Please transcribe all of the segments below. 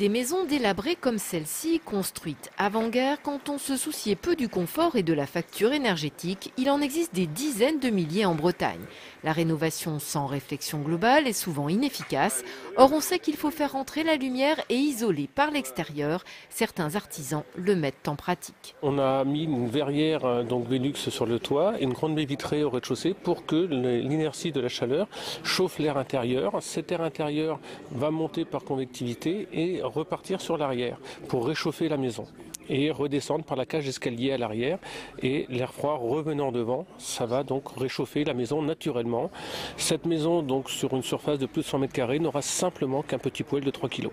Des maisons délabrées comme celle-ci, construites avant-guerre, quand on se souciait peu du confort et de la facture énergétique, il en existe des dizaines de milliers en Bretagne. La rénovation sans réflexion globale est souvent inefficace. Or, on sait qu'il faut faire entrer la lumière et isoler par l'extérieur. Certains artisans le mettent en pratique. On a mis une verrière donc Velux sur le toit et une grande baie vitrée au rez-de-chaussée pour que l'inertie de la chaleur chauffe l'air intérieur. Cet air intérieur va monter par convectivité et repartir sur l'arrière pour réchauffer la maison et redescendre par la cage d'escalier à l'arrière, et l'air froid revenant devant, ça va donc réchauffer la maison naturellement. Cette maison, donc sur une surface de plus de 100 mètres carrés, n'aura simplement qu'un petit poêle de 3 kg.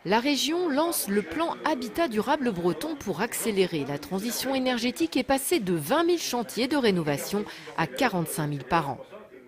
La région lance le plan Habitat durable breton pour accélérer la transition énergétique et passer de 20 000 chantiers de rénovation à 45 000 par an.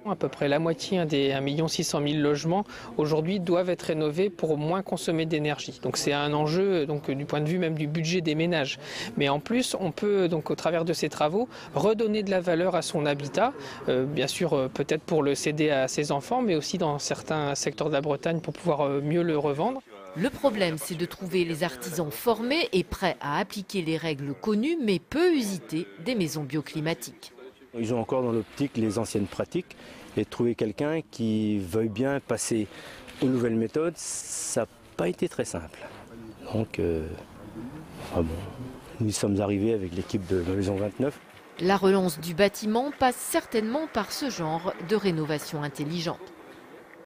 À peu près la moitié des 1 600 000 logements aujourd'hui doivent être rénovés pour moins consommer d'énergie. Donc c'est un enjeu du point de vue même du budget des ménages. Mais en plus, on peut au travers de ces travaux redonner de la valeur à son habitat, bien sûr peut-être pour le céder à ses enfants, mais aussi dans certains secteurs de la Bretagne pour pouvoir mieux le revendre. Le problème, c'est de trouver les artisans formés et prêts à appliquer les règles connues mais peu usitées des maisons bioclimatiques. Ils ont encore dans l'optique les anciennes pratiques, et trouver quelqu'un qui veuille bien passer aux nouvelles méthodes, ça n'a pas été très simple. Donc, nous sommes arrivés avec l'équipe de Maison 29. La relance du bâtiment passe certainement par ce genre de rénovation intelligente.